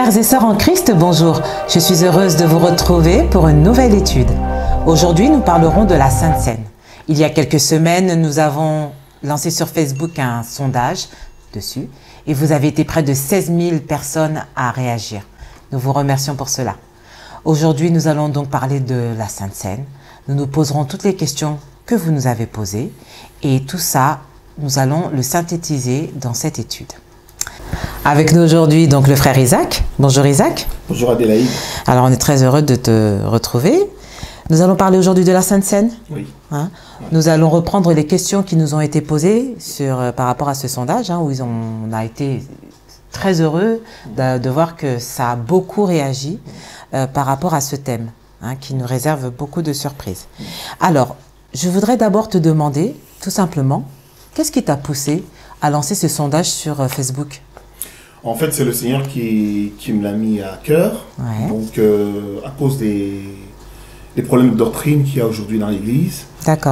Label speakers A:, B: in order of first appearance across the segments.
A: Frères et sœurs en Christ, bonjour. Je suis heureuse de vous retrouver pour une nouvelle étude. Aujourd'hui, nous parlerons de la Sainte Seine. Il y a quelques semaines, nous avons lancé sur Facebook un sondage dessus et vous avez été près de 16 000 personnes à réagir. Nous vous remercions pour cela. Aujourd'hui, nous allons donc parler de la Sainte Seine. Nous nous poserons toutes les questions que vous nous avez posées et tout ça, nous allons le synthétiser dans cette étude. Avec nous aujourd'hui, donc le frère Isaac. Bonjour Isaac.
B: Bonjour Adélaïde.
A: Alors on est très heureux de te retrouver. Nous allons parler aujourd'hui de la Sainte Seine.
B: Oui.
A: Hein? Nous allons reprendre les questions qui nous ont été posées par rapport à ce sondage, où on a été très heureux de voir que ça a beaucoup réagi par rapport à ce thème, qui nous réserve beaucoup de surprises. Alors, je voudrais d'abord te demander, tout simplement, qu'est-ce qui t'a poussé à lancer ce sondage sur Facebook?
B: En fait, c'est le Seigneur qui me l'a mis à cœur.
A: Ouais.
B: Donc, à cause des problèmes de doctrine qu'il y a aujourd'hui dans l'Église,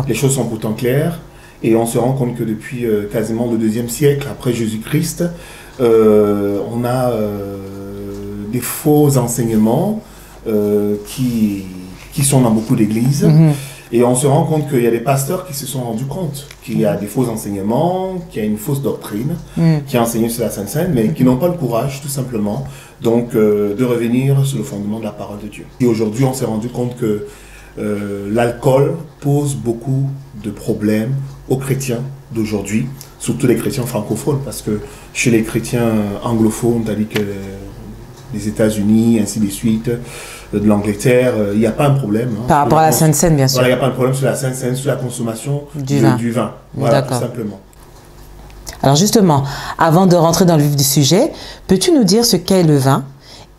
B: les choses sont pourtant claires. Et on se rend compte que depuis quasiment le 2e siècle, après Jésus-Christ, on a des faux enseignements qui sont dans beaucoup d'églises. Et on se rend compte qu'il y a des pasteurs qui se sont rendus compte qu'il y a des faux enseignements, qu'il y a une fausse doctrine qui est enseignée sur la Sainte Seine, mais qui n'ont pas le courage, tout simplement, donc de revenir sur le fondement de la parole de Dieu. Et aujourd'hui, on s'est rendu compte que l'alcool pose beaucoup de problèmes aux chrétiens d'aujourd'hui, surtout les chrétiens francophones, parce que chez les chrétiens anglophones, c'est-à-dire que les États-Unis, ainsi de suite, de l'Angleterre, il n'y a pas un problème.
A: Par rapport à la Sainte Seine, bien sûr.
B: Voilà, il n'y a pas un problème sur la Sainte Seine, sur la consommation du vin. Voilà, tout simplement.
A: Alors justement, avant de rentrer dans le vif du sujet, peux-tu nous dire ce qu'est le vin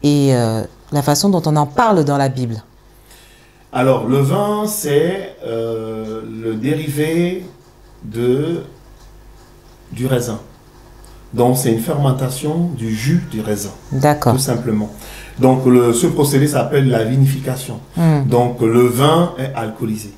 A: et la façon dont on en parle dans la Bible?
B: Alors, le vin, c'est le dérivé du raisin. Donc, c'est une fermentation du jus du raisin.
A: D'accord.
B: Tout simplement. Donc, ce procédé s'appelle la vinification. Donc, le vin est alcoolisé.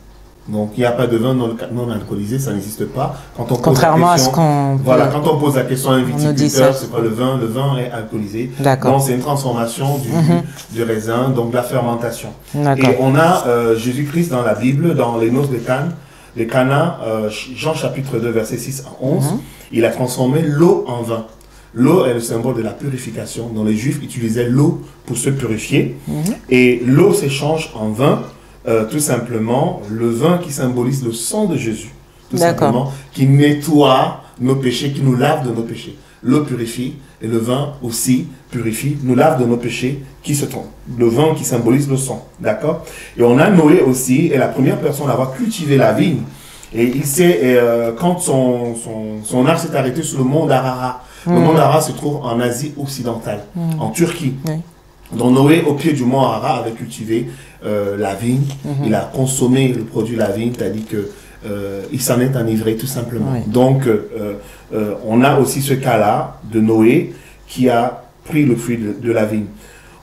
B: Donc, il n'y a pas de vin non alcoolisé, ça n'existe pas. Quand on
A: Contrairement
B: pose la question,
A: à ce qu'on...
B: Voilà, quand on pose la question à un viticulteur, c'est pas le vin est alcoolisé.
A: D'accord.
B: Donc, c'est une transformation du jus du raisin, donc la fermentation.
A: D'accord.
B: Et on a Jésus-Christ dans la Bible, dans les noces de Cana, Jean chapitre 2, verset 6 à 11, il a transformé l'eau en vin. L'eau est le symbole de la purification. Donc les Juifs utilisaient l'eau pour se purifier. Et l'eau s'échange en vin, tout simplement, le vin qui symbolise le sang de Jésus. Tout simplement, qui nettoie nos péchés, qui nous lave de nos péchés. L'eau purifie et le vin aussi purifie, nous lave de nos péchés qui se trompent. Le vin qui symbolise le sang, d'accord? Et on a Noé aussi, est la première personne à avoir cultivé la vigne. Et il sait, quand son arche s'est arrêté sur le mont d'Arara. Le mont d'Arara se trouve en Asie occidentale, en Turquie. Donc Noé, au pied du mont Arara, avait cultivé la vigne. Il a consommé le produit de la vigne, c'est-à-dire que il s'en est enivré tout simplement. Donc, on a aussi ce cas-là de Noé qui a pris le fruit de la vigne.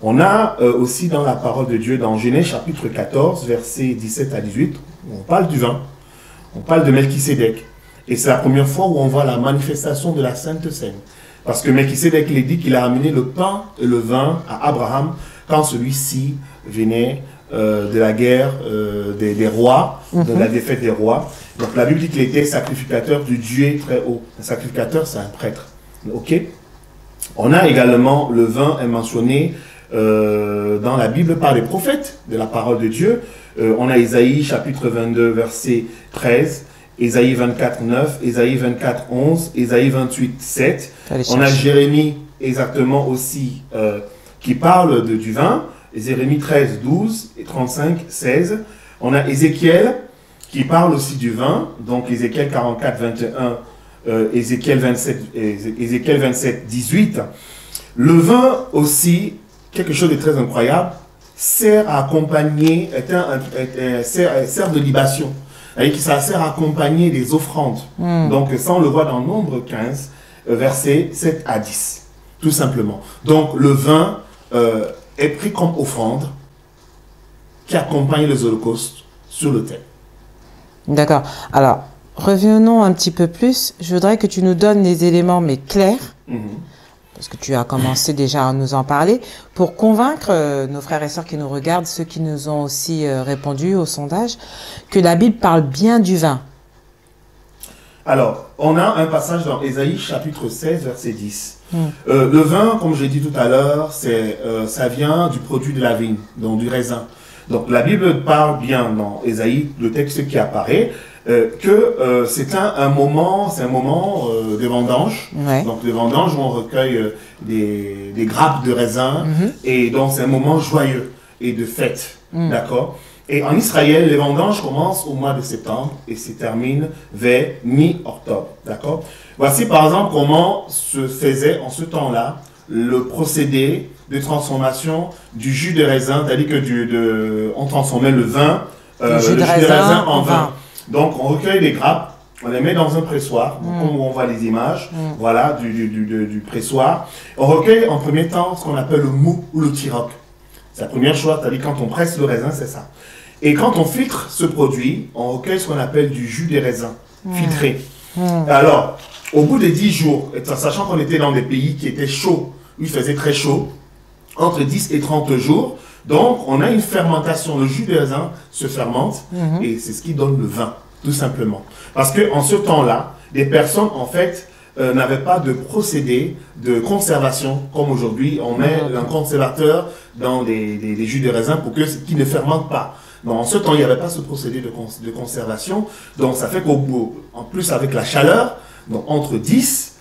B: On a aussi dans la parole de Dieu, dans Genèse chapitre 14, versets 17 à 18, on parle du vin, on parle de Melchisédek. Et c'est la première fois où on voit la manifestation de la Sainte Seine. Parce que Melchisédek, il dit qu'il a amené le pain et le vin à Abraham quand celui-ci venait de la guerre des rois, de la défaite des rois. Donc la Bible dit qu'il était sacrificateur du Dieu très haut. Un sacrificateur, c'est un prêtre. Ok. On a également le vin est mentionné dans la Bible par les prophètes de la parole de Dieu. On a Isaïe chapitre 22 verset 13, Isaïe 24 9, Isaïe 24 11, Isaïe 28 7. On a Jérémie exactement aussi qui parle du vin. Jérémie 13, 12 et 35, 16. On a Ézéchiel qui parle aussi du vin. Donc Ézéchiel 44, 21, Ézéchiel 27, 18. Le vin aussi, quelque chose de très incroyable, sert à accompagner, sert de libation. Ça sert à accompagner les offrandes. Donc ça on le voit dans Nombre 15, versets 7 à 10. Tout simplement. Donc le vin est pris comme offrande qui accompagne les holocaustes sur l'autel.
A: D'accord. Alors, revenons un petit peu plus. Je voudrais que tu nous donnes les éléments, mais clairs, parce que tu as commencé déjà à nous en parler, pour convaincre nos frères et sœurs qui nous regardent, ceux qui nous ont aussi répondu au sondage, que la Bible parle bien du vin.
B: Alors, on a un passage dans Ésaïe chapitre 16, verset 10. Le vin, comme j'ai dit tout à l'heure, ça vient du produit de la vigne, donc du raisin. Donc la Bible parle bien dans Ésaïe, le texte qui apparaît, que c'est un moment de vendange.
A: Ouais.
B: Donc de vendange où on recueille des grappes de raisin, et donc c'est un moment joyeux et de fête, d'accord? Et en Israël, les vendanges commencent au mois de septembre et se terminent vers mi-octobre, d'accord? Voici par exemple comment se faisait en ce temps-là le procédé de transformation du jus de raisin, c'est-à-dire que on transformait le vin,
A: le jus de raisin en vin.
B: Donc on recueille les grappes, on les met dans un pressoir, comme on voit les images, voilà, du pressoir. On recueille en premier temps ce qu'on appelle le mou ou le tiroc. C'est la première chose, c'est-à-dire quand on presse le raisin, c'est ça. Et quand on filtre ce produit, on recueille ce qu'on appelle du jus des raisins, filtré. Alors, au bout de 10 jours, sachant qu'on était dans des pays qui étaient chauds, où il faisait très chaud, entre 10 et 30 jours, donc on a une fermentation, le jus des raisins se fermente, et c'est ce qui donne le vin, tout simplement. Parce qu'en ce temps-là, des personnes, en fait, n'avaient pas de procédé de conservation, comme aujourd'hui, on met un conservateur dans des jus de raisin pour qu'ils ne fermentent pas. Donc, en ce temps, il n'y avait pas ce procédé de conservation. Donc, ça fait qu'en plus, avec la chaleur, donc entre 10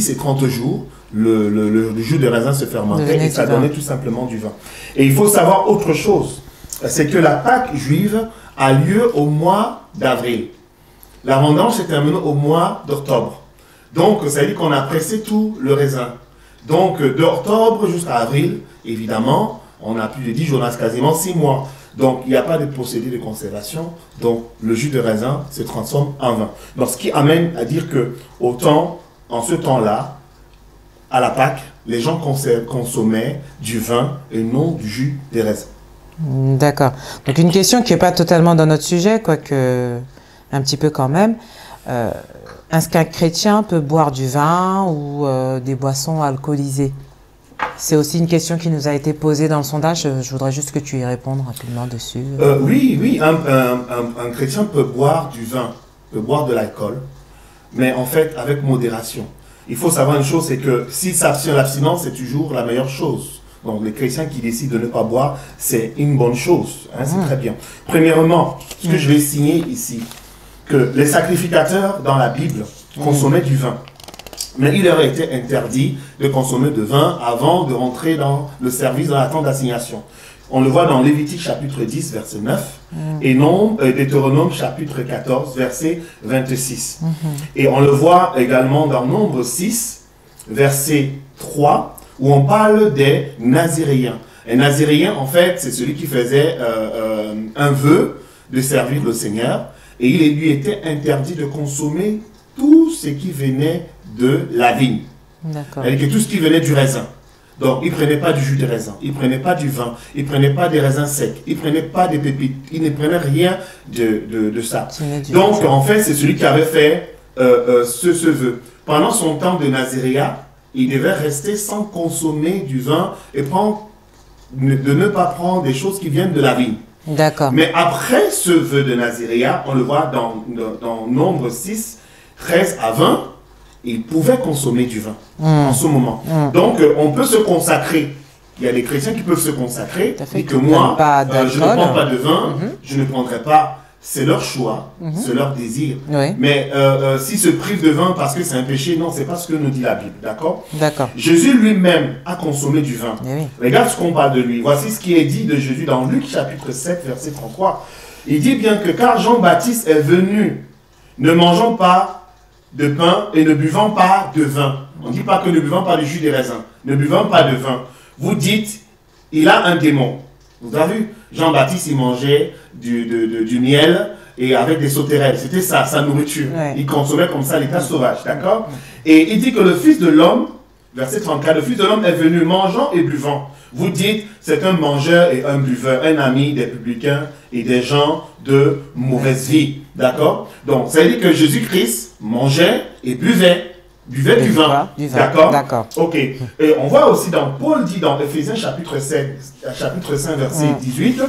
B: et 30 jours, le jus de raisin se fermentait et ça donnait tout simplement du vin. Et il faut savoir autre chose, c'est que la Pâque juive a lieu au mois d'avril. La vendange s'est terminée au mois d'octobre. Donc, ça veut dire qu'on a pressé tout le raisin. Donc, d'octobre jusqu'à avril, évidemment, on a plus de 10 jours, on a quasiment 6 mois. Donc, il n'y a pas de procédé de conservation. Donc, le jus de raisin se transforme en vin. Donc, ce qui amène à dire que, autant, en ce temps-là, à la Pâque, les gens consommaient du vin et non du jus de raisin.
A: D'accord. Donc, une question qui n'est pas totalement dans notre sujet, quoique un petit peu quand même. Est-ce qu'un chrétien peut boire du vin ou des boissons alcoolisées? C'est aussi une question qui nous a été posée dans le sondage. Je voudrais juste que tu y répondes rapidement dessus.
B: Oui, un chrétien peut boire du vin, peut boire de l'alcool, mais en fait avec modération. Il faut savoir une chose, c'est que si l'abstinence, c'est toujours la meilleure chose. Donc les chrétiens qui décident de ne pas boire, c'est une bonne chose, hein, c'est très bien. Premièrement, ce que je vais signer ici, que les sacrificateurs dans la Bible consommaient du vin. Mais il leur a été interdit de consommer de vin avant de rentrer dans le service dans la tente d'assignation. On le voit dans Lévitique chapitre 10, verset 9, et Deutéronome chapitre 14, verset 26. Et on le voit également dans Nombre 6, verset 3, où on parle des Naziréens. Un Naziréen, en fait, c'est celui qui faisait un vœu de servir le Seigneur, et il lui était interdit de consommer tout ce qui venait de la vigne. C'est-à-dire que tout ce qui venait du raisin. Donc, il ne prenait pas du jus de raisin, il ne prenait pas du vin, il ne prenait pas des raisins secs, il ne prenait pas des pépites, il ne prenait rien de ça. Donc, en fait, c'est celui qui avait fait ce vœu. Pendant son temps de Naziréat, il devait rester sans consommer du vin et de ne pas prendre des choses qui viennent de la vigne.
A: D'accord.
B: Mais après ce vœu de Naziréat, on le voit dans Nombre 6, 13 à 20, il pouvait consommer du vin en ce moment. Donc, on peut se consacrer. Il y a des chrétiens qui peuvent se consacrer. Et que moi, je ne prends pas de vin, je ne prendrai pas. C'est leur choix, c'est leur désir.
A: Oui.
B: Mais s'ils se privent de vin parce que c'est un péché, non, c'est pas ce que nous dit la Bible. D'accord?
A: D'accord.
B: Jésus lui-même a consommé du vin.
A: Oui.
B: Regarde ce qu'on parle de lui. Voici ce qui est dit de Jésus dans Luc chapitre 7, verset 33. Il dit bien que car Jean-Baptiste est venu, ne mangeant pas de pain et ne buvant pas de vin. On ne dit pas que ne buvant pas de jus de raisin, ne buvant pas de vin. Vous dites, il a un démon. Vous avez vu, Jean-Baptiste, il mangeait du miel et avec des sauterelles. C'était ça, sa nourriture. Ouais. Il consommait comme ça l'état sauvage, d'accord? Et il dit que le Fils de l'homme, verset 34, le Fils de l'homme est venu mangeant et buvant. Vous dites, c'est un mangeur et un buveur, un ami des publicains et des gens de mauvaise vie. D'accord? Donc, ça veut dire que Jésus-Christ mangeait et buvait. buvait du vin. D'accord.
A: D'accord.
B: Ok. Et on voit aussi Paul dit dans Éphésiens chapitre 5, verset 18,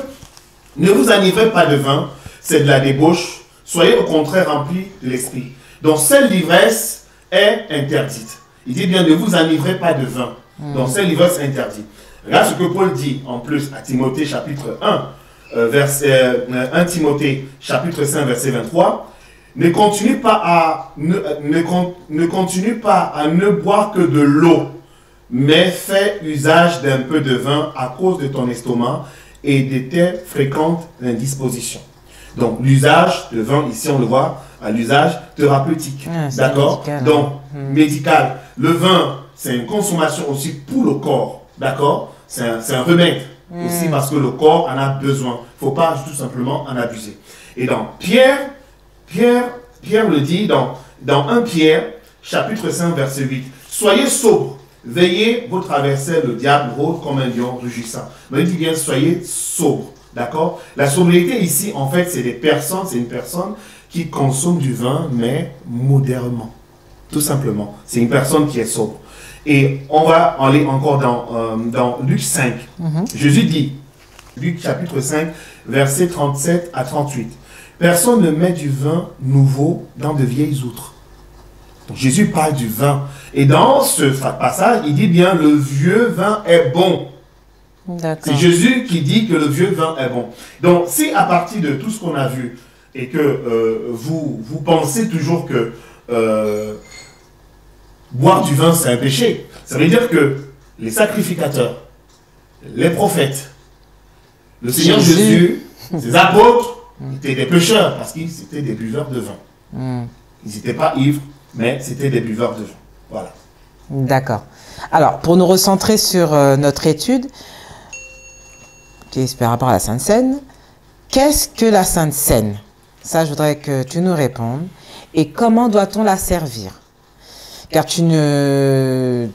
B: ne vous enivrez pas de vin, c'est de la débauche, soyez au contraire remplis de l'esprit. Donc, cette l'ivresse est interdite. Il dit bien, ne vous enivrez pas de vin. Donc, cette l'ivresse est interdite. Regarde ce que Paul dit en plus à Timothée chapitre 1, 1 Timothée chapitre 5, verset 23. Ne continue pas à ne boire que de l'eau, mais fais usage d'un peu de vin à cause de ton estomac et de tes fréquentes indispositions. Donc, l'usage de vin, ici on le voit, à l'usage thérapeutique. D'accord? Donc, médical. Le vin, c'est une consommation aussi pour le corps. D'accord? C'est un remède aussi parce que le corps en a besoin. Il ne faut pas tout simplement en abuser. Et donc, Pierre le dit dans 1 Pierre, chapitre 5, verset 8. Soyez sobres, veillez votre adversaire, le diable, rôde comme un lion rugissant. Mais il dit bien, soyez sobres. D'accord? La sobriété ici, en fait, c'est une personne qui consomme du vin, mais modérément. Tout simplement. C'est une personne qui est sobre. Et on va aller encore dans Luc 5. Jésus dit, Luc chapitre 5, versets 37 à 38. Personne ne met du vin nouveau dans de vieilles outres. Donc Jésus parle du vin. Et dans ce passage, il dit bien, le vieux vin est bon. C'est Jésus qui dit que le vieux vin est bon. Donc, si à partir de tout ce qu'on a vu, et que vous pensez toujours que boire du vin, c'est un péché, ça veut dire que les sacrificateurs, les prophètes, le Seigneur Jésus, ses apôtres, étaient des pécheurs, parce qu'ils étaient des buveurs de vin. Ils n'étaient pas ivres, mais c'était des buveurs de vin. Voilà.
A: D'accord. Alors, pour nous recentrer sur notre étude, qui est par rapport à la Sainte Seine, qu'est-ce que la Sainte Seine? Ça, je voudrais que tu nous répondes. Et comment doit-on la servir? Car tu nous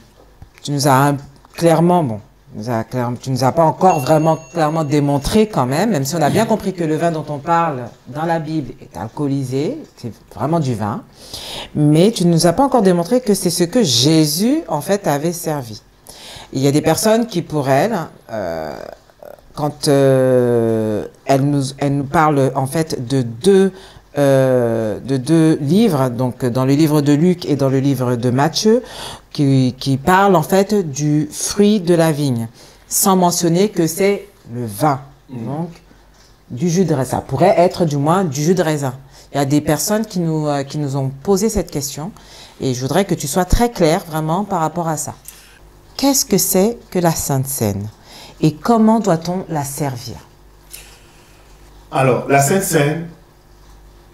A: as clairement, tu nous as pas encore vraiment clairement démontré quand même si on a bien compris que le vin dont on parle dans la Bible est alcoolisé, c'est vraiment du vin, mais tu ne nous as pas encore démontré que c'est ce que Jésus, en fait, avait servi. Il y a des personnes qui, pour elles, quand elle nous parle en fait de deux livres, donc dans le livre de Luc et dans le livre de Matthieu, qui parlent en fait du fruit de la vigne, sans mentionner que c'est le vin, donc du jus de raisin. Ça pourrait être du moins du jus de raisin. Il y a des personnes qui nous ont posé cette question et je voudrais que tu sois très clair vraiment par rapport à ça. Qu'est-ce que c'est que la Sainte Seine? Et comment doit-on la servir?
B: Alors, la Sainte Seine,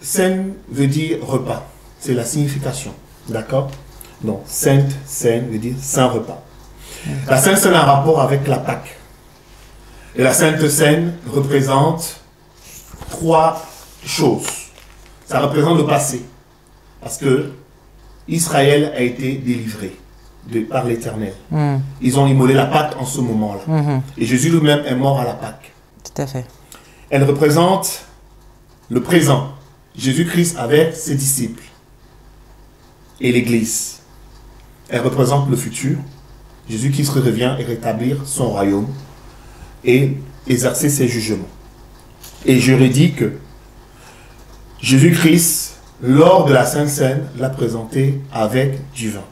B: Seine veut dire repas. C'est la signification. D'accord? Donc, Sainte Seine veut dire saint repas. La Sainte Seine a un rapport avec la Pâque. Et la Sainte Seine représente 3 choses. Ça représente le passé. Parce que Israël a été délivré par l'Éternel. Ils ont immolé la Pâque en ce moment-là. Et Jésus lui-même est mort à la Pâque.
A: Tout à fait.
B: Elle représente le présent. Jésus-Christ avec ses disciples et l'Église. Elle représente le futur. Jésus-Christ revient et rétablir son royaume et exercer ses jugements. Et je redis que Jésus-Christ, lors de la Sainte Seine, l'a présenté avec du vin.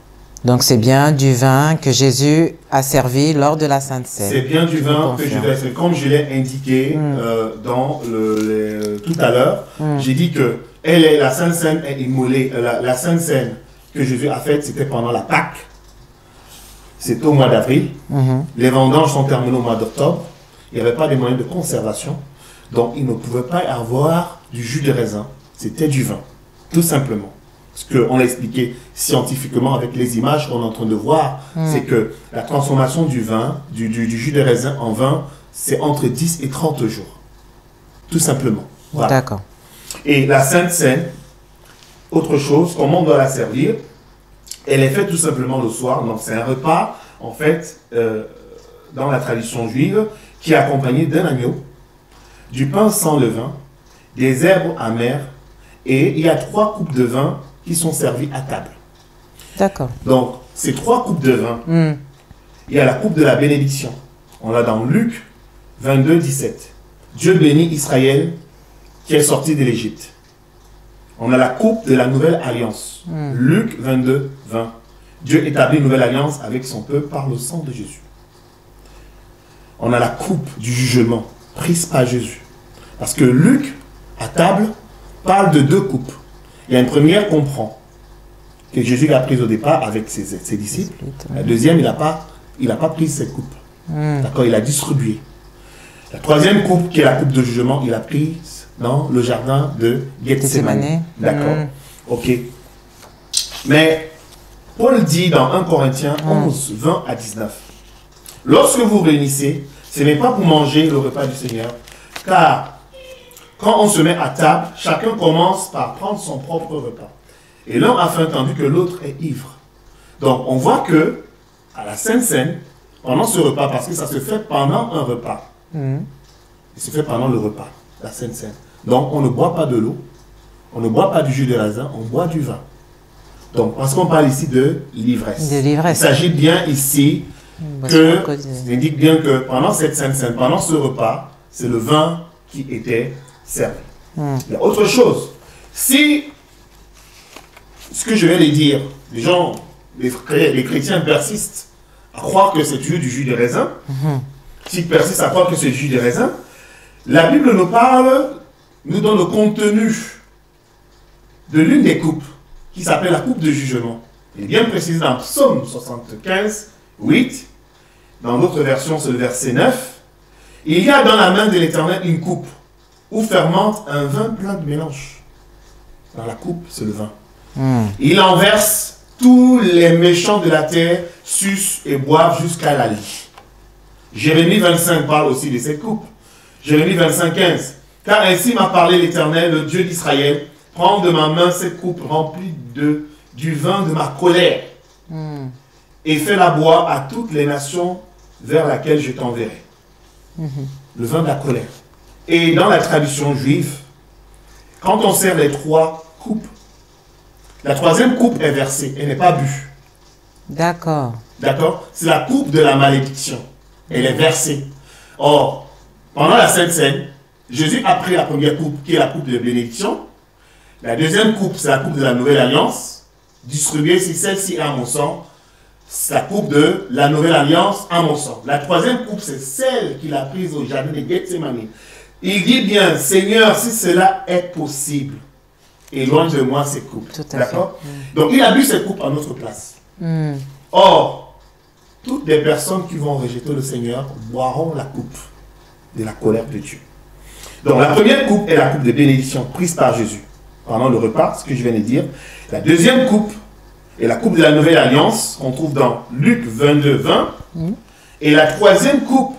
A: Donc c'est bien du vin que Jésus a servi lors de la Sainte Seine.
B: C'est bien du vin que Jésus a servi. Comme je l'ai indiqué tout à l'heure, j'ai dit que la Sainte Seine est immolée. La Sainte Seine que Jésus a faite, c'était pendant la Pâque. C'était au mois d'avril. Les vendanges sont terminées au mois d'octobre. Il n'y avait pas de moyens de conservation. Donc il ne pouvait pas avoir du jus de raisin. C'était du vin. Tout simplement. Ce qu'on a expliqué scientifiquement avec les images qu'on est en train de voir, c'est que la transformation du vin, du jus de raisin en vin, c'est entre 10 et 30 jours. Tout simplement. Voilà.
A: D'accord.
B: Et la Sainte Seine, autre chose, comment on doit la servir? Elle est faite tout simplement le soir. Donc c'est un repas, en fait, dans la tradition juive, qui est accompagné d'un agneau, du pain sans levain, des herbes amères, et il y a 3 coupes de vin qui sont servies à table.
A: D'accord.
B: Donc, ces 3 coupes de vin. Il y a la coupe de la bénédiction. On l'a dans Luc 22, 17. Dieu bénit Israël qui est sorti de l'Égypte. On a la coupe de la nouvelle alliance. Luc 22, 20. Dieu établit une nouvelle alliance avec son peuple par le sang de Jésus. On a la coupe du jugement prise par Jésus. Parce que Luc, à table, parle de 2 coupes. Il y a une première qu'on prend, que Jésus a prise au départ avec ses disciples. La deuxième, il n'a pas pris cette coupe. D'accord, il a distribué. La troisième coupe, qui est la coupe de jugement, il a prise dans le jardin de Gethsémani. D'accord. Ok. Mais Paul dit dans 1 Corinthiens 11, 20 à 19. Lorsque vous réunissez, ce n'est pas pour manger le repas du Seigneur, car quand on se met à table, chacun commence par prendre son propre repas. Et l'un a faim tandis que l'autre est ivre. Donc on voit que à la Sainte Seine, pendant ce repas, parce que ça se fait pendant un repas, il se fait pendant le repas, la Sainte Seine. Donc on ne boit pas de l'eau, on ne boit pas du jus de raisin, on boit du vin. Donc parce qu'on parle ici de l'ivresse. Il s'agit bien ici ça indique bien que pendant cette Sainte Seine, pendant ce repas, c'est le vin qui était servi. Il y a autre chose. Si ce que je vais les dire, les chrétiens persistent à croire que c'est du jus de raisin, s'ils persistent à croire que c'est du jus de raisin, la Bible nous parle, nous donne le contenu de l'une des coupes qui s'appelle la coupe de jugement. Il est bien précisé dans Psaume 75, 8. Dans d'autres versions, c'est le verset 9. Il y a dans la main de l'Éternel une coupe où fermente un vin plein de mélange. Dans la coupe, c'est le vin. Il en verse tous les méchants de la terre, sucent et boivent jusqu'à la lie. Jérémie 25 parle aussi de cette coupe. Jérémie 25, 15. Car ainsi m'a parlé l'Éternel, le Dieu d'Israël, prends de ma main cette coupe remplie du vin de ma colère et fais-la boire à toutes les nations vers laquelle je t'enverrai. Le vin de la colère. Et dans la tradition juive, quand on sert les 3 coupes, la 3e coupe est versée, elle n'est pas bue.
A: D'accord.
B: D'accord? C'est la coupe de la malédiction. Elle est versée. Or, pendant la Sainte Seine, Jésus a pris la première coupe, qui est la coupe de bénédiction. La deuxième coupe, c'est la coupe de la nouvelle alliance, distribuée, si celle-ci est à mon sang, c'est la coupe de la nouvelle alliance à mon sang. La 3e coupe, c'est celle qu'il a prise au jardin de Gethsémani. Il dit bien, Seigneur, si cela est possible, éloigne de moi ces coupes. D'accord? Donc, il a bu cette coupe à notre place. Or, toutes les personnes qui vont rejeter le Seigneur boiront la coupe de la colère de Dieu. Donc, la première coupe est la coupe de bénédiction prise par Jésus pendant le repas, ce que je viens de dire. La deuxième coupe est la coupe de la nouvelle alliance qu'on trouve dans Luc 22, 20. Et la 3e coupe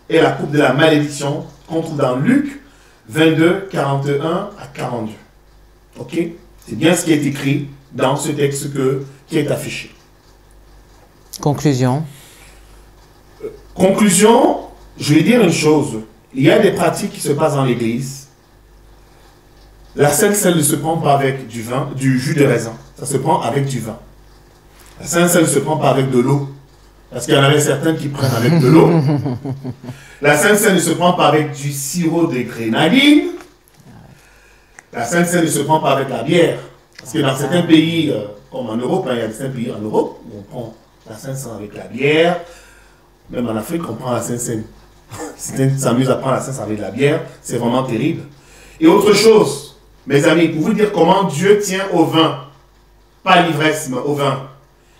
B: est la coupe de la malédiction qu'on trouve dans Luc 22, 41 à 42. Ok? C'est bien ce qui est écrit dans ce texte qui est affiché.
A: Conclusion.
B: Conclusion, je vais dire une chose. Il y a des pratiques qui se passent dans l'église. La Sainte Seine ne se prend pas avec du jus de raisin. Ça se prend avec du vin. La Sainte Seine ne se prend pas avec de l'eau. Parce qu'il y en avait certains qui prennent avec de l'eau. La Sainte Seine ne se prend pas avec du sirop de grenadine. La Sainte Seine ne se prend pas avec la bière. Parce que dans certains pays, comme en Europe, il y a certains pays en Europe où on prend la Sainte Seine avec la bière. Même en Afrique, on prend la Sainte Seine. Certains s'amusent à prendre la Sainte Seine avec la bière. C'est vraiment terrible. Et autre chose, mes amis, pour vous dire comment Dieu tient au vin, pas l'ivresse, mais au vin,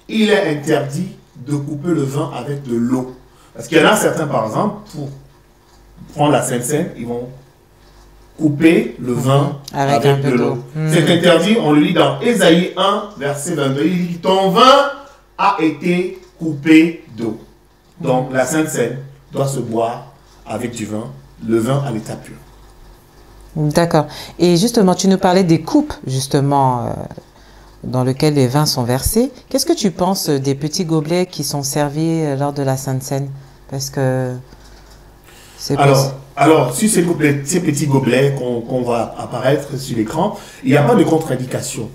B: il est interdit de couper le vin avec de l'eau. Parce qu'il y en a certains, par exemple, pour prendre la Sainte Seine, ils vont couper le vin avec de l'eau. C'est interdit, on le lit dans Ésaïe 1, verset 22. Il dit, ton vin a été coupé d'eau. Donc la Sainte Seine doit se boire avec du vin, le vin à l'état pur.
A: D'accord. Et justement, tu nous parlais des coupes, justement, dans lesquelles les vins sont versés. Qu'est-ce que tu penses des petits gobelets qui sont servis lors de la Sainte Seine? Parce que
B: Alors, sur ces petits gobelets qu'on va apparaître sur l'écran, il n'y a pas de contre-indication.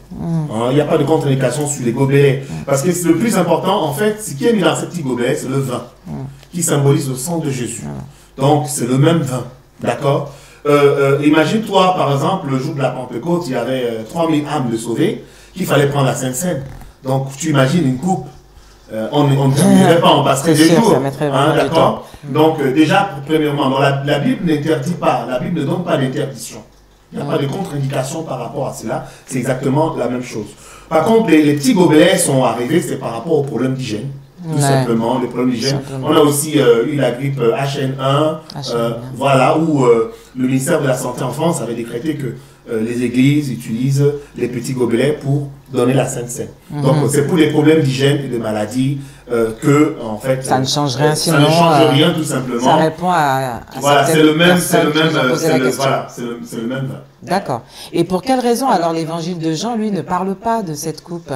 B: Il n'y a pas de contre-indication sur les gobelets. Parce que le plus important, en fait, ce qui est mis dans ces petits gobelets, c'est le vin, qui symbolise le sang de Jésus. Donc, c'est le même vin. D'accord. Imagine-toi, par exemple, le jour de la Pentecôte, il y avait 3000 âmes de sauvées, qu'il fallait prendre la Sainte Seine. Donc, tu imagines une coupe. On ne terminerait pas, on passerait des jours. D'accord. Donc, déjà, premièrement, la Bible n'interdit pas, la Bible ne donne pas d'interdiction. Il n'y a pas de contre-indication par rapport à cela. C'est exactement la même chose. Par contre, les petits gobelets sont arrivés, c'est par rapport au problème d'hygiène. Tout simplement, les problèmes d'hygiène. On a aussi eu la grippe HN1, voilà, où le ministère de la Santé en France avait décrété que les églises utilisent les petits gobelets pour donner la Sainte Seine. Donc c'est pour les problèmes d'hygiène et de maladies que, en fait,
A: ça ne change rien,
B: ça ne change rien tout simplement.
A: Ça répond à
B: voilà, c'est le même, c'est le même,
A: c'est le même. D'accord. Et pour quelle raison alors l'évangile de Jean, lui, ne parle pas de cette coupe?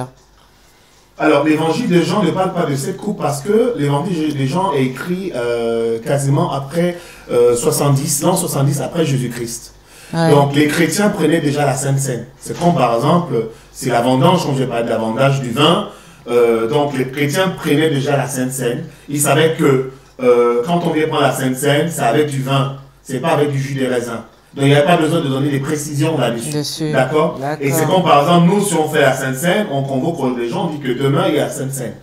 B: Alors, l'évangile de Jean ne parle pas de cette coupe parce que l'évangile de Jean est écrit quasiment après l'an 70 après Jésus-Christ. Ouais. Donc, les chrétiens prenaient déjà la Sainte Seine. C'est comme, par exemple, c'est la vendange, comme j'ai parlé de la vendange du vin. Donc, les chrétiens prenaient déjà la Sainte Seine. Ils savaient que quand on vient prendre la Sainte Seine, c'est avec du vin. C'est pas avec du jus de raisin. Donc, il n'y a pas besoin de donner des précisions là-dessus. D'accord. Et c'est comme, par exemple, nous, si on fait la Sainte Seine, on convoque les gens, on dit que demain, il y a la Sainte Seine.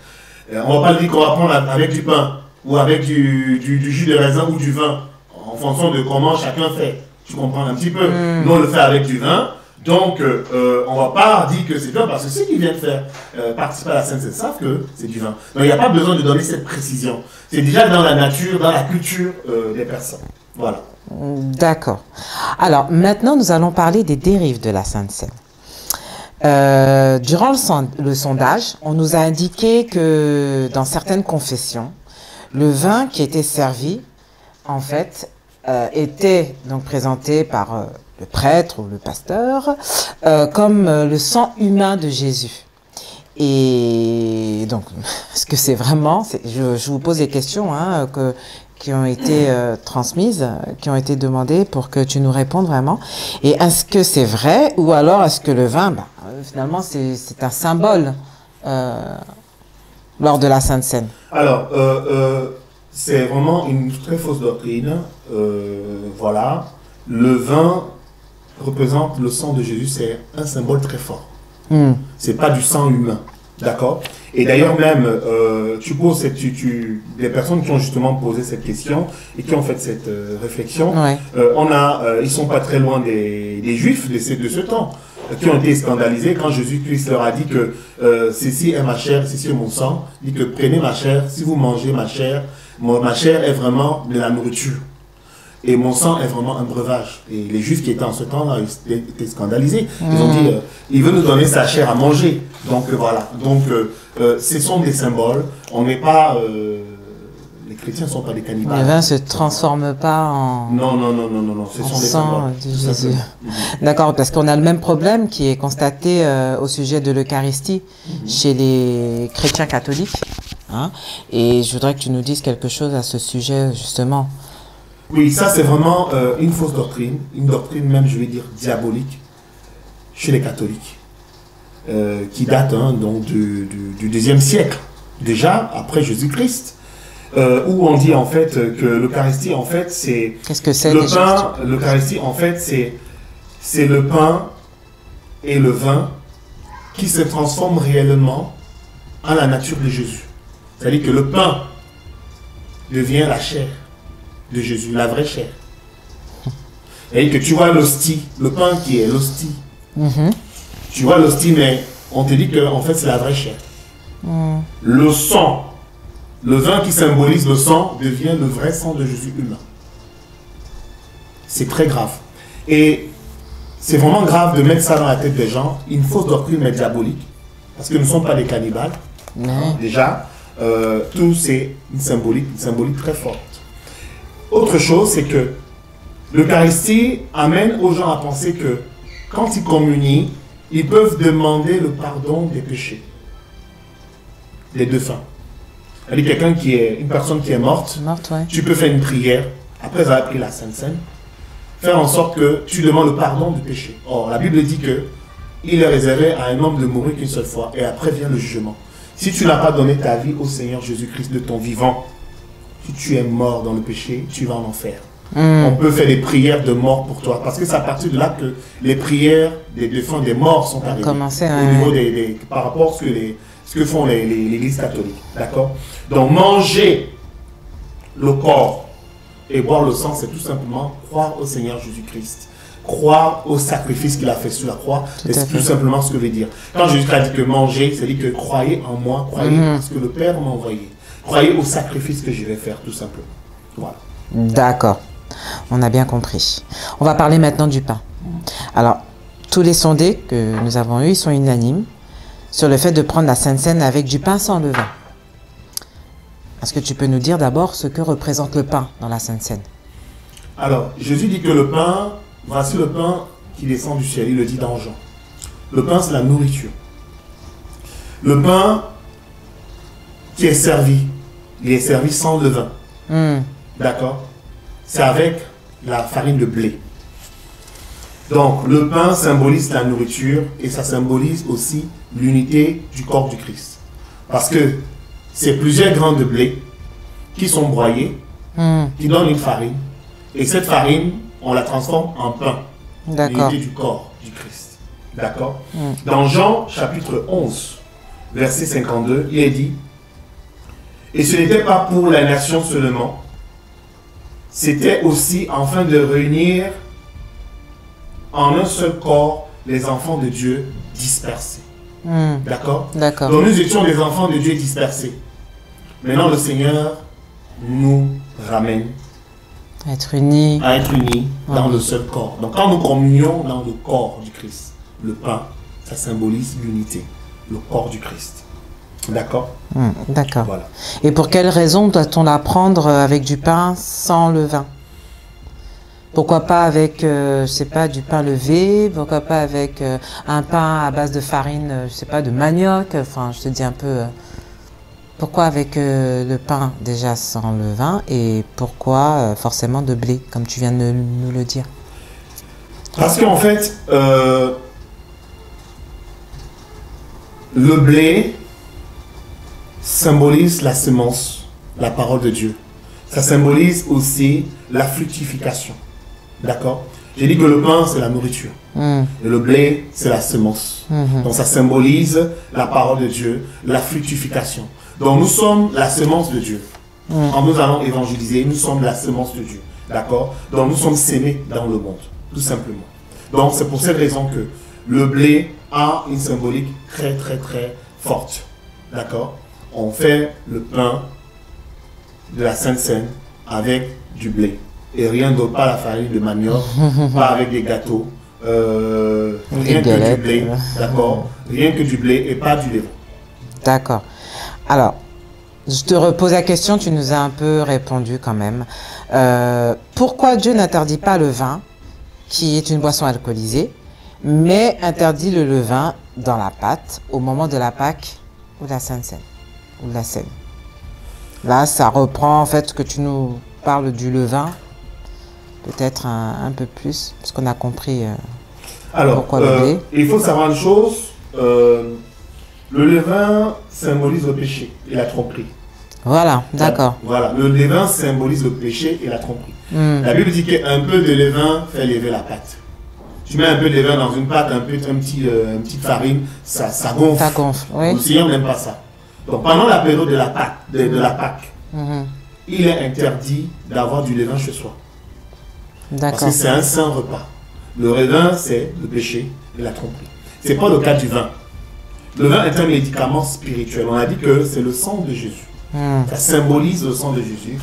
B: On va pas dire qu'on va prendre avec du pain, ou avec du jus de raisin ou du vin, en fonction de comment chacun fait. Tu comprends un petit peu. Nous, on le fait avec du vin. Donc, on ne va pas dire que c'est bien, parce que ceux qui viennent faire participer à la Sainte Seine savent que c'est du vin. Donc, il n'y a pas besoin de donner cette précision. C'est déjà dans la nature, dans la culture des personnes. Voilà.
A: D'accord. Alors, maintenant, nous allons parler des dérives de la Sainte Seine. Durant le sondage, on nous a indiqué que dans certaines confessions, le vin qui était servi, en fait, était donc présenté par le prêtre ou le pasteur comme le sang humain de Jésus. Et donc, est-ce que c'est vraiment, je vous pose des questions qui ont été transmises, qui ont été demandées pour que tu nous répondes vraiment. Et est-ce que c'est vrai ou alors est-ce que le vin, finalement, c'est un symbole lors de la Sainte Seine?
B: Alors, c'est vraiment une très fausse doctrine. Voilà. Le vin représente le sang de Jésus, c'est un symbole très fort. C'est pas du sang humain. D'accord. Et d'ailleurs même, tu poses des personnes qui ont justement posé cette question et qui ont fait cette réflexion. Ouais. Ils sont pas très loin des Juifs de ce temps, qui ont été scandalisés quand Jésus-Christ leur a dit que ceci est ma chair, ceci est mon sang. Il dit que prenez ma chair, si vous mangez ma chair est vraiment de la nourriture. Et mon sang est vraiment un breuvage. Et les Juifs qui étaient en ce temps-là, ils étaient scandalisés. Ils ont dit, il veut nous donner sa chair à manger. Donc voilà. Donc ce sont des symboles. On n'est pas... les chrétiens ne sont pas des cannibales.
A: Le vin ne se transforme pas en...
B: Non. Ce sont des symboles.
A: De Jésus. D'accord, parce qu'on a le même problème qui est constaté au sujet de l'Eucharistie chez les chrétiens catholiques. Et je voudrais que tu nous dises quelque chose à ce sujet, justement.
B: Oui, ça c'est vraiment une fausse doctrine, une doctrine même, je vais dire, diabolique chez les catholiques, qui date donc du IIe siècle, déjà après Jésus-Christ, où on dit en fait que l'Eucharistie, en fait, c'est...
A: Qu'est-ce que c'est
B: le pain? L'Eucharistie, en fait, c'est le pain et le vin qui se transforment réellement en la nature de Jésus. C'est-à-dire que le pain devient la chair de Jésus, la vraie chair. Et que tu vois l'hostie, le pain qui est l'hostie. Tu vois l'hostie, mais on te dit que en fait c'est la vraie chair. Le sang, le vin qui symbolise le sang devient le vrai sang de Jésus humain. C'est très grave. Et c'est vraiment grave de mettre ça dans la tête des gens, une fausse doctrine mais diabolique, parce que nous ne sommes pas des cannibales. Déjà, tout c'est une symbolique très forte. Autre chose, c'est que l'Eucharistie amène aux gens à penser que quand ils communient, ils peuvent demander le pardon des péchés. Les défunts. C'est-à-dire une personne qui est morte,
A: ouais.
B: Tu peux faire une prière après avoir pris la Sainte Seine, faire en sorte que tu demandes le pardon du péché. Or, la Bible dit que il est réservé à un homme de mourir qu'une seule fois et après vient le jugement. Si tu n'as pas donné ta vie au Seigneur Jésus-Christ de ton vivant, si tu es mort dans le péché, tu vas en enfer. On peut faire des prières de mort pour toi. Parce que c'est à partir de là que les prières des défunts, des morts sont arrivées. Au niveau par rapport à ce que font l'Église catholique. D'accord? Donc manger le corps et boire le sang, c'est tout simplement croire au Seigneur Jésus-Christ. Croire au sacrifice qu'il a fait sur la croix. C'est tout simplement ce que veut dire. Quand Jésus a dit que manger, c'est dit que croyez en moi, croyez en ce que le Père m'a envoyé. Croyez au sacrifice que je vais faire, tout simplement. Voilà.
A: D'accord. On a bien compris. On va parler maintenant du pain. Alors, tous les sondés que nous avons eus sont unanimes sur le fait de prendre la Sainte Seine avec du pain sans levain. Est-ce que tu peux nous dire d'abord ce que représente le pain dans la Sainte Seine?
B: Alors, Jésus dit que le pain, voici le pain qui descend du ciel, il le dit dans Jean. Le pain, c'est la nourriture. Le pain qui est servi, il est servi sans levain. D'accord? C'est avec la farine de blé. Donc, le pain symbolise la nourriture et ça symbolise aussi l'unité du corps du Christ. Parce que c'est plusieurs grains de blé qui sont broyés, qui donnent une farine. Et cette farine, on la transforme en pain. L'unité du corps du Christ. D'accord? Dans Jean, chapitre 11, verset 52, il est dit, « Et ce n'était pas pour la nation seulement, c'était aussi afin de réunir en un seul corps les enfants de Dieu dispersés. » D'accord? Donc nous étions des enfants de Dieu dispersés. Maintenant le Seigneur nous ramène
A: à être unis
B: dans le seul corps. Donc quand nous communions dans le corps du Christ, le pain, ça symbolise l'unité, le corps du Christ. D'accord?
A: D'accord.
B: Voilà.
A: Et pour quelle raison doit-on la prendre avec du pain sans levain? Pourquoi pas avec, je sais pas, du pain levé? Pourquoi pas avec un pain à base de farine, je sais pas, de manioc? Enfin, je te dis un peu... pourquoi avec le pain déjà sans levain et pourquoi forcément de blé, comme tu viens de nous le dire?
B: Parce qu'en fait, le blé symbolise la semence, la parole de Dieu. Ça symbolise aussi la fructification. D'accord? J'ai dit que le pain, c'est la nourriture. Et le blé, c'est la semence. Donc ça symbolise la parole de Dieu, la fructification. Donc nous sommes la semence de Dieu. Quand nous allons évangéliser, nous sommes la semence de Dieu. D'accord? Donc nous sommes sémés dans le monde, tout simplement. Donc c'est pour cette raison que le blé a une symbolique très très très forte. D'accord? On fait le pain de la Sainte Seine avec du blé. Et rien d'autre, pas la farine de manioc, pas avec des gâteaux. Rien que du blé. D'accord? Rien que du blé et pas du levain.
A: D'accord. Alors, je te repose la question, tu nous as un peu répondu quand même. Pourquoi Dieu n'interdit pas le vin, qui est une boisson alcoolisée, mais interdit le levain dans la pâte au moment de la Pâque ou de la Sainte Seine, ou de la Seine? Là, ça reprend en fait que tu nous parles du levain, peut-être un peu plus, parce qu'on a compris pourquoi le blé.
B: Il faut savoir une chose, le levain symbolise le péché et la tromperie.
A: Voilà, d'accord.
B: Voilà, le levain symbolise le péché et la tromperie. La Bible dit qu'un peu de levain fait lever la pâte. Tu mets un peu de levain dans une pâte, une petite farine, ça gonfle.
A: Ça gonfle, oui.
B: Le Seigneur n'aime pas ça. Donc pendant la période de la Pâque, il est interdit d'avoir du levain chez soi. Parce que c'est un saint repas. Le levain, c'est le péché et la tromperie. Ce n'est pas le cas du vin. Le vin est un médicament spirituel. On a dit que c'est le sang de Jésus. Ça symbolise le sang de Jésus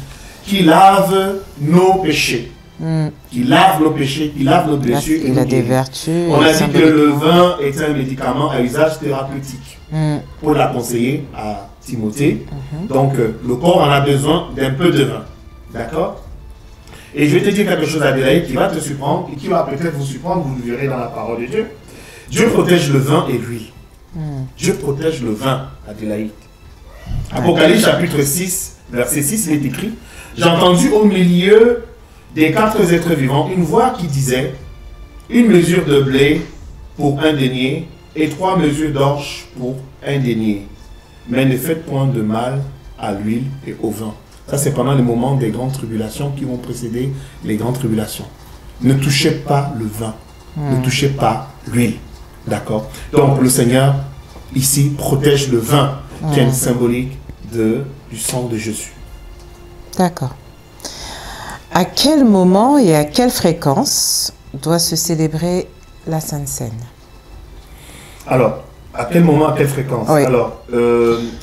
B: qui lave nos péchés. Qui lave nos péchés, qui lave nos blessures.
A: Il a des vertus.
B: On a dit que le vin est un médicament à usage thérapeutique. Pour la conseiller à Timothée. Donc, le corps en a besoin d'un peu de vin. D'accord? Et je vais te dire quelque chose, Adélaïde, qui va te surprendre et qui va peut-être vous surprendre, vous le verrez dans la parole de Dieu. Dieu protège le vin et l'huile. Dieu protège le vin, Adélaïde. Apocalypse chapitre 6, verset 6, il est écrit: J'ai entendu au milieu des 4 êtres vivants une voix qui disait: une mesure de blé pour un denier et 3 mesures d'orge pour un denier. Mais ne faites point de mal à l'huile et au vin. Ça, c'est pendant les moments des grandes tribulations qui vont précéder les grandes tribulations. Ne touchez pas le vin. Ne touchez pas l'huile. D'accord? Donc, le Seigneur, ici, protège le vin, qui est une symbolique du sang de Jésus.
A: D'accord. À quel moment et à quelle fréquence doit se célébrer la Sainte Seine?
B: Alors, à quel moment, à quelle fréquence?
A: Oui.
B: Alors,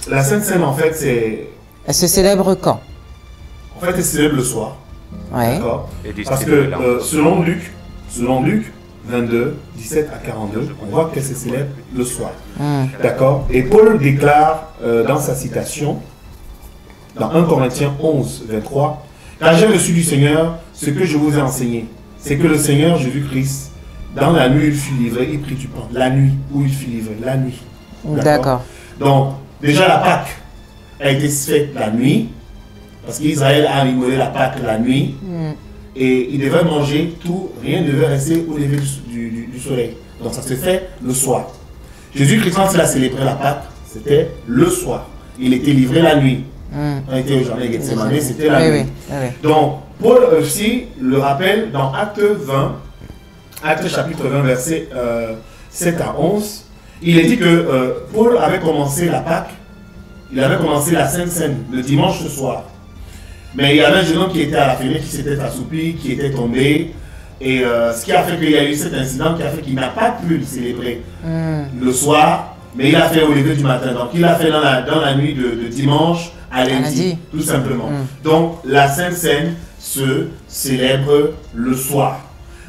B: la Sainte Seine, en fait, c'est...
A: Elle se célèbre quand?
B: En fait, elle se célèbre le soir.
A: Oui.
B: D'accord? Parce que selon Luc 22, 17 à 42, on voit qu'elle se célèbre le soir. D'accord? Et Paul déclare dans sa citation, dans 1 Corinthiens 11, 23, « Car j'ai reçu du Seigneur ce que je vous ai enseigné, c'est que le Seigneur Jésus-Christ, dans la nuit, il fut livré, il prit du pain. » La nuit où il fut livré, la nuit.
A: D'accord.
B: Donc, déjà la Pâque a été faite la nuit, parce qu'Israël a immolé la Pâque la nuit, et il devait manger tout, rien ne devait rester au lever du soleil. Donc ça se fait le soir. Jésus-Christ, quand il a célébré la Pâque, c'était le soir. Il était livré la nuit. On était au jardin de Gethsémane, c'était la nuit. Donc, Paul aussi le rappelle dans Acte 20, Acte chapitre 20, versets 7 à 11. Il est dit que Paul avait commencé la Pâque, il avait commencé la Sainte Seine le dimanche ce soir. Mais il y avait un jeune homme qui était à la fenêtre, qui s'était assoupi, qui était tombé. Et ce qui a fait qu'il y a eu cet incident qui a fait qu'il n'a pas pu le célébrer le soir, mais il a fait au lever du matin. Donc il a fait dans la nuit de dimanche à lundi, tout simplement. Donc la Sainte Seine se célèbre le soir.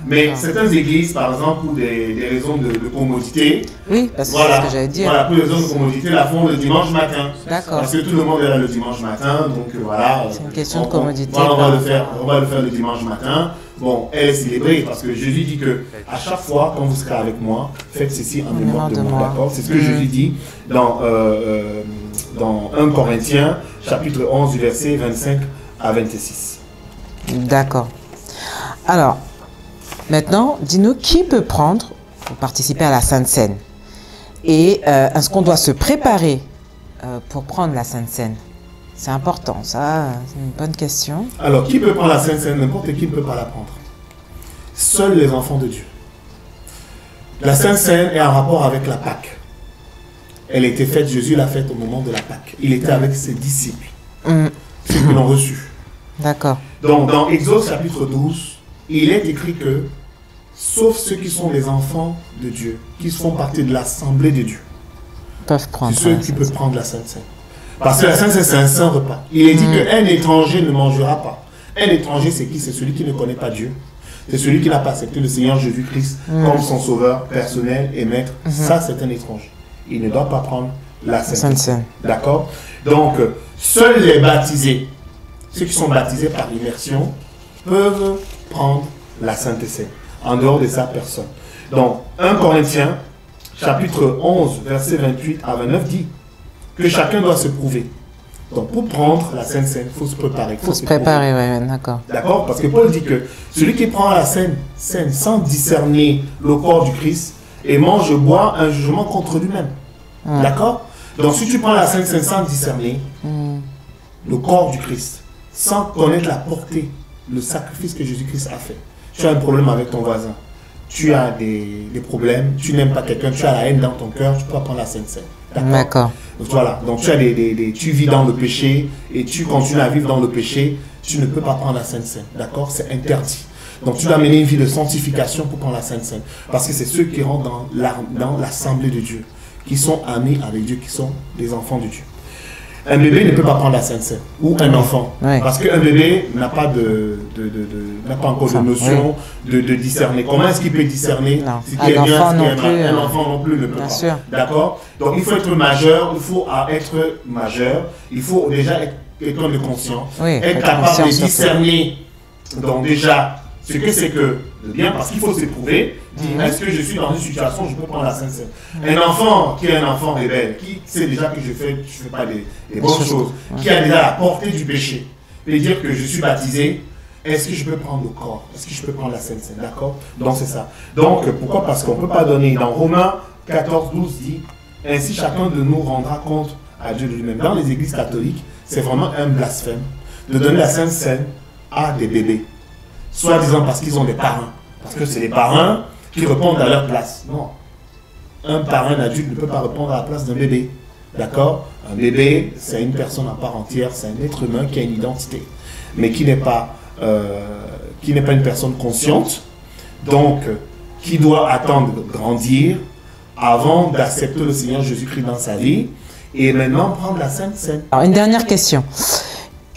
B: Mais certaines églises, par exemple, pour des raisons de commodité,
A: oui, parce que
B: voilà,
A: c'est ce que j'allais dire.
B: Voilà, pour des raisons de commodité, la font le dimanche matin.
A: D'accord.
B: Parce que tout le monde est là le dimanche matin, donc voilà.
A: C'est une question de commodité.
B: Voilà, on va le faire le dimanche matin. Bon, elle est célébrée parce que Jésus dit que à chaque fois, quand vous serez avec moi, faites ceci en mémoire de moi. D'accord? C'est ce que Jésus dit dans 1 Corinthiens, chapitre 11, du verset 25 à 26.
A: D'accord. Alors, maintenant, dis-nous qui peut prendre pour participer à la Sainte Seine? Et est-ce qu'on doit se préparer pour prendre la Sainte Seine? C'est important, ça, c'est une bonne question.
B: Alors, qui peut prendre la Sainte Seine? N'importe qui ne peut pas la prendre. Seuls les enfants de Dieu. La Sainte Seine est en rapport avec la Pâque. Elle a été faite, Jésus l'a faite au moment de la Pâque. Il était avec ses disciples, ceux qui l'ont reçu.
A: D'accord.
B: Donc, dans Exode chapitre 12, il est écrit que, sauf ceux qui sont les enfants de Dieu, qui font partie de l'assemblée de Dieu,
A: peuvent prendre.
B: C'est ceux qui peuvent prendre la Sainte Seine. Parce que la Sainte Seine, c'est un saint repas. Il est dit qu'un étranger ne mangera pas. Un étranger, c'est qui? C'est celui qui ne connaît pas Dieu. C'est celui qui n'a pas accepté le Seigneur Jésus-Christ comme son sauveur personnel et maître. Ça, c'est un étranger. Il ne doit pas prendre la Sainte Seine. D'accord? Donc, seuls les baptisés, ceux qui sont baptisés par immersion, peuvent prendre la Sainte Seine. En dehors de sa personne. Donc, 1 Corinthiens, chapitre 11, verset 28 à 29 dit que chacun doit se prouver. Donc, pour prendre la Sainte Seine, il faut se préparer.
A: Il faut se préparer, oui, d'accord.
B: D'accord? Parce que Paul dit que celui qui prend la Sainte Seine sans discerner le corps du Christ et mange et boit un jugement contre lui-même. D'accord? Donc, si tu prends la Sainte Seine sans discerner le corps du Christ, sans connaître la portée, le sacrifice que Jésus-Christ a fait, tu as un problème avec ton voisin, tu as des problèmes, tu n'aimes pas quelqu'un, tu as la haine dans ton cœur, tu peux pas prendre la Sainte Seine.
A: D'accord.
B: Voilà, donc tu as tu vis dans le péché et tu continues à vivre dans le péché, tu ne peux pas prendre la Sainte Seine. D'accord? C'est interdit. Donc tu dois mener une vie de sanctification pour prendre la Sainte Seine. Parce que c'est ceux qui rentrent dans l'assemblée de Dieu, qui sont amis avec Dieu, qui sont des enfants de Dieu. Un bébé ne peut pas prendre la Sainte Seine, ou un enfant, parce qu'un bébé n'a pas encore de notion de discerner. Comment est-ce qu'il peut discerner ce qui est bien, ce qui est mal? Un enfant non plus ne peut pas. D'accord? Donc il faut être majeur, il faut déjà être quelqu'un de conscient, être capable de discerner. Donc déjà, ce que c'est que le bien, parce qu'il faut s'éprouver, dire est-ce que je suis dans une situation où je peux prendre la Sainte Seine? Un enfant qui est un enfant rebelle, qui sait déjà que je fais pas des bonnes choses, qui a déjà la portée du péché, peut dire que je suis baptisé, est-ce que je peux prendre le corps? Est-ce que je peux prendre la Sainte Seine? D'accord? Donc c'est ça. Donc pourquoi? Parce qu'on ne peut pas donner. Dans Romains 14, 12 dit, ainsi chacun de nous rendra compte à Dieu de lui-même. Dans les églises catholiques, c'est vraiment un blasphème de donner la Sainte Seine à des bébés. Soi-disant parce qu'ils ont des parrains. Parce que c'est les parrains qui répondent à leur place. Non. Un parrain adulte ne peut pas répondre à la place d'un bébé. D'accord? Un bébé, c'est une personne à part entière, c'est un être humain qui a une identité, mais qui n'est pas une personne consciente, donc qui doit attendre de grandir avant d'accepter le Seigneur Jésus-Christ dans sa vie et maintenant prendre la Sainte Seine.
A: Alors, une dernière question.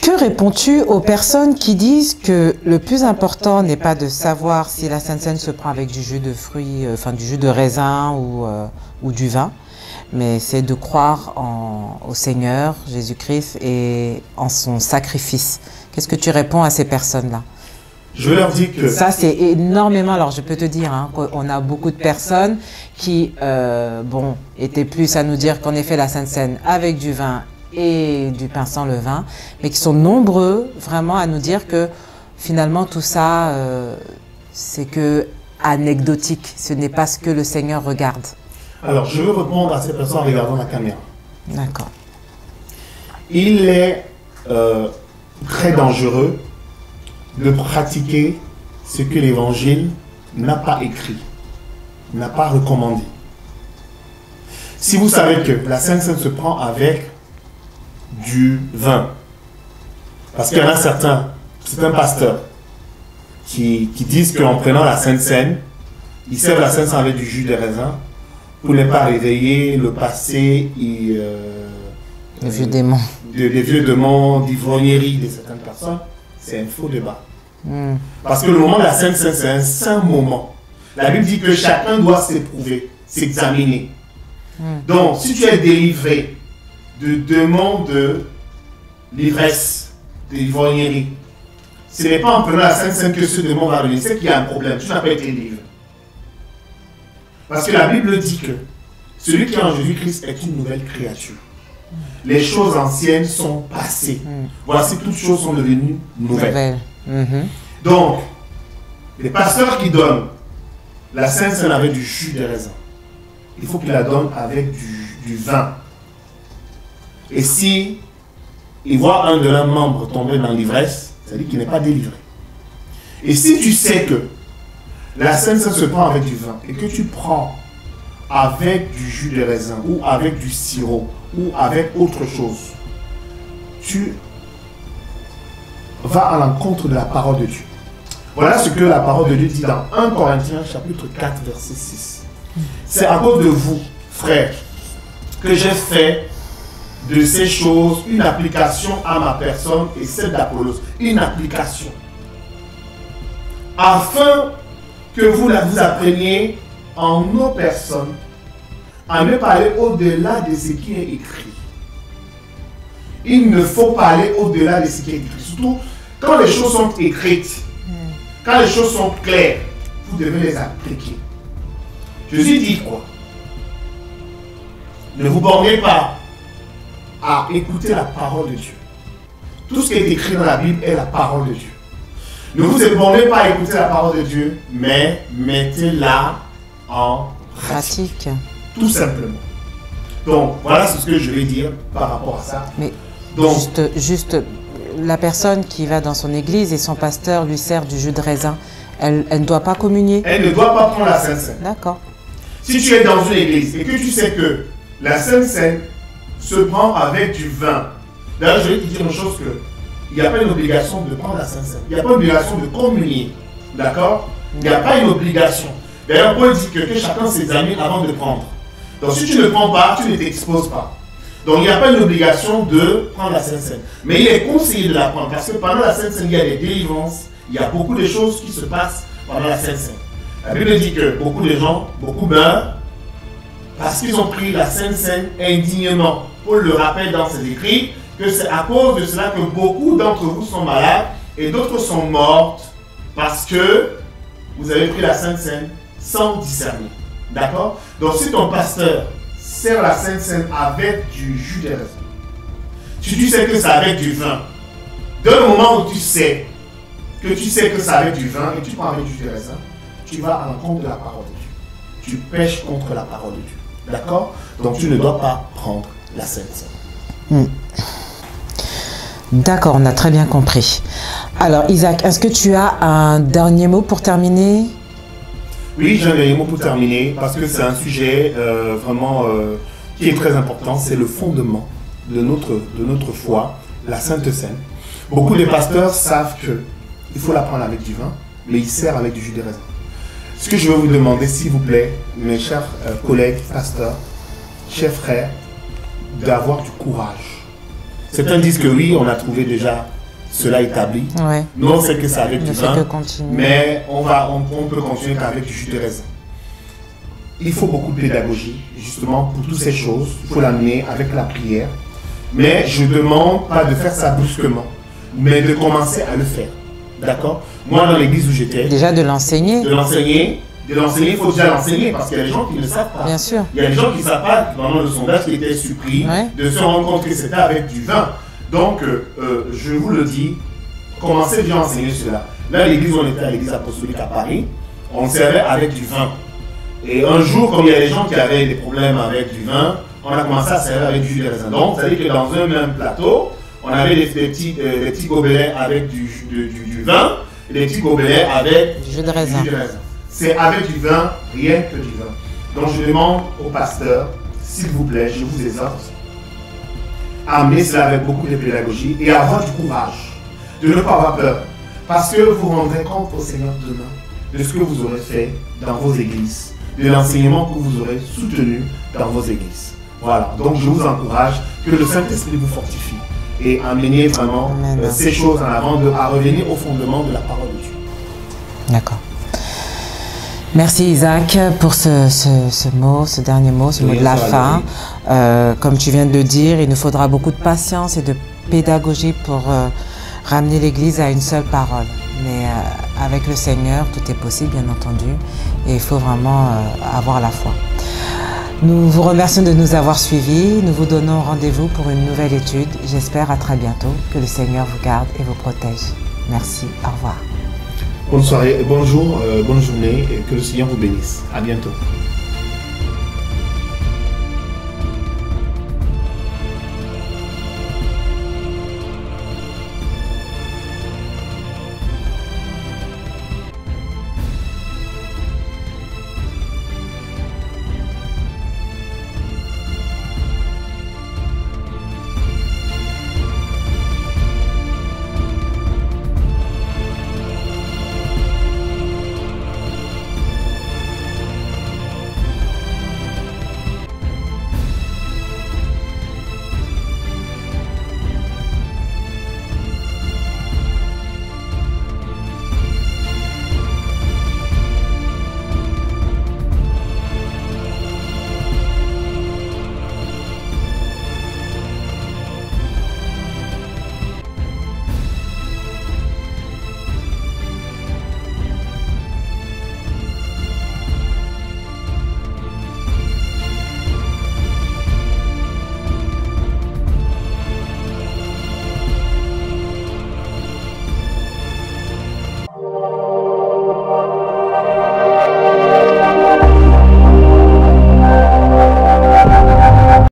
A: Que réponds-tu aux personnes qui disent que le plus important n'est pas de savoir si la Sainte Seine se prend avec du jus de fruits, enfin du jus de raisin ou du vin, mais c'est de croire au Seigneur Jésus-Christ et en son sacrifice. Qu'est-ce que tu réponds à ces personnes-là?
B: Je leur dis que...
A: Ça, c'est énormément. Alors, je peux te dire hein, qu'on a beaucoup de personnes qui étaient plus à nous dire qu'en effet, la Sainte Seine avec du vin et du pain sans levain, mais qui sont nombreux vraiment à nous dire que finalement, tout ça, c'est que anecdotique. Ce n'est pas ce que le Seigneur regarde.
B: Alors, je veux répondre à ces personnes en regardant la caméra.
A: D'accord.
B: Il est très dangereux de pratiquer ce que l'Évangile n'a pas écrit, n'a pas recommandé. Si vous savez que la Sainte Seine se prend avec du vin, parce qu'il y en a certains pasteurs qui disent qu'en prenant la Sainte Seine, ils servent la Sainte Seine avec du jus de raisin pour ne pas réveiller le passé et
A: les vieux démons.
B: Des vieux démons, d'ivrognerie de certaines personnes. C'est un faux débat. Parce que le moment de la Sainte Seine, c'est un saint moment. La Bible dit que chacun doit s'éprouver, s'examiner. Donc, si tu es délivré de démons de l'ivresse, de l'ivrognerie, ce n'est pas en prenant la Sainte Seine que ce démon va venir. C'est qu'il y a un problème. Tu n'as pas été livré. Parce que la Bible dit que celui qui est en Jésus-Christ est une nouvelle créature. Les choses anciennes sont passées. Voici, toutes choses sont devenues nouvelles. Donc, les pasteurs qui donnent la Sainte Seine avec du jus de raisin, il faut qu'ils la donnent avec du vin. Et si ils voient un de leurs membres tomber dans l'ivresse, c'est-à-dire qu'il n'est pas délivré. Et si tu sais que la Sainte Seine se prend avec du vin et que tu prends avec du jus de raisin ou avec du sirop ou avec autre chose, tu vas à l'encontre de la parole de Dieu. Voilà ce que la parole de Dieu dit dans 1 Corinthiens chapitre 4 verset 6. C'est à cause de vous, frères, que j'ai fait de ces choses une application à ma personne et celle d'Apollos. Une application. Afin que vous appreniez en nos personnes à ne pas aller au-delà de ce qui est écrit. Il ne faut pas aller au-delà de ce qui est écrit. Surtout quand les choses sont écrites, quand les choses sont claires, vous devez les appliquer. Jésus dit quoi? Ne vous bornez pas à écouter la parole de Dieu. Tout ce qui est écrit dans la Bible est la parole de Dieu. Ne vous bornez pas à écouter la parole de Dieu, mais mettez-la en pratique. Tout simplement. Donc, voilà ce que je vais dire par rapport à ça.
A: Mais
B: donc,
A: juste, la personne qui va dans son église et son pasteur lui sert du jus de raisin, elle ne doit pas communier?
B: Elle ne doit pas prendre la Sainte Seine.
A: D'accord.
B: Si tu es dans une église et que tu sais que la Sainte Seine se prend avec du vin, d'ailleurs, je vais te dire une chose que il n'y a pas une obligation de prendre la Sainte Seine. Il n'y a pas une obligation de communier. D'accord? Il n'y a pas une obligation. D'ailleurs, Paul dit que chacun s'examine avant de prendre. Donc, si tu ne prends pas, tu ne t'exposes pas. Donc, il n'y a pas une obligation de prendre la Sainte Seine. Mais il est conseillé de la prendre parce que pendant la Sainte Seine, il y a des délivrances. Il y a beaucoup de choses qui se passent pendant la Sainte Seine. La Bible dit que beaucoup de gens, beaucoup meurent parce qu'ils ont pris la Sainte Seine indignement. Paul le rappelle dans ses écrits que c'est à cause de cela que beaucoup d'entre vous sont malades et d'autres sont mortes parce que vous avez pris la Sainte Seine sans discerner. D'accord? Donc si ton pasteur sert la Sainte Seine avec du jus de raisin, si tu sais que c'est avec du vin, dès le moment où tu sais, que tu sais que c'est avec du vin et tu prends avec du jus de raisin, tu vas à l'encontre de la parole de Dieu. Tu pèches contre la parole de Dieu. D'accord? Donc tu ne dois pas prendre la Sainte Seine.
A: D'accord, on a très bien compris. Alors Isaac, est-ce que tu as un dernier mot pour terminer?
B: Oui, j'ai un dernier mot pour terminer parce que c'est un sujet vraiment qui est très important. C'est le fondement de notre foi, la Sainte Seine. Beaucoup de pasteurs savent qu'il faut la prendre avec du vin, mais ils servent avec du jus de raisin. Ce que je veux vous demander, s'il vous plaît, mes chers collègues, pasteurs, chers frères, d'avoir du courage. Certains disent que oui, on a trouvé déjà cela établi.
A: Ouais.
B: Nous, on sait que c'est avec du vin,
A: continuer.
B: mais on peut continuer qu'avec du jus de raisin. Il faut beaucoup de pédagogie, justement, pour toutes ces choses. Il faut l'amener avec la prière. Mais je ne demande pas de faire ça brusquement, mais de commencer à le faire. D'accord? Moi, dans l'église où j'étais...
A: Déjà de l'enseigner.
B: De l'enseigner, il faut déjà l'enseigner parce qu'il y a des gens qui ne le savent pas.
A: Bien sûr.
B: Il y a des gens qui ne savent pas, pendant le sondage qui était surpris, de se rendre compte que c'était avec du vin. Donc, je vous le dis, commencez déjà à enseigner cela. Là, l'église, on était à l'église apostolique à Paris, on servait avec du vin. Et un jour, comme il y a des gens qui avaient des problèmes avec du vin, on a commencé à servir avec du jus de raisin. Donc, c'est-à-dire que dans un même plateau, on avait des petits gobelets avec du vin et des petits gobelets avec
A: du jus de raisin.
B: C'est avec du vin, rien que du vin. Donc, je demande au pasteur, s'il vous plaît, je vous exhorte, à amener cela avec beaucoup de pédagogie et à avoir du courage, de ne pas avoir peur. Parce que vous rendrez compte au Seigneur demain de ce que vous aurez fait dans vos églises, de l'enseignement que vous aurez soutenu dans vos églises. Voilà, donc je vous encourage que le Saint-Esprit vous fortifie et amenez vraiment ces choses en avant, à revenir au fondement de la parole de Dieu.
A: D'accord. Merci Isaac pour ce mot, ce dernier mot, ce mot de la fin. Comme tu viens de le dire, il nous faudra beaucoup de patience et de pédagogie pour ramener l'Église à une seule parole. Mais avec le Seigneur, tout est possible, bien entendu, et il faut vraiment avoir la foi. Nous vous remercions de nous avoir suivis. Nous vous donnons rendez-vous pour une nouvelle étude. J'espère à très bientôt. Que le Seigneur vous garde et vous protège. Merci. Au revoir.
B: Bonne soirée, bonjour, bonne journée et que le Seigneur vous bénisse. À bientôt.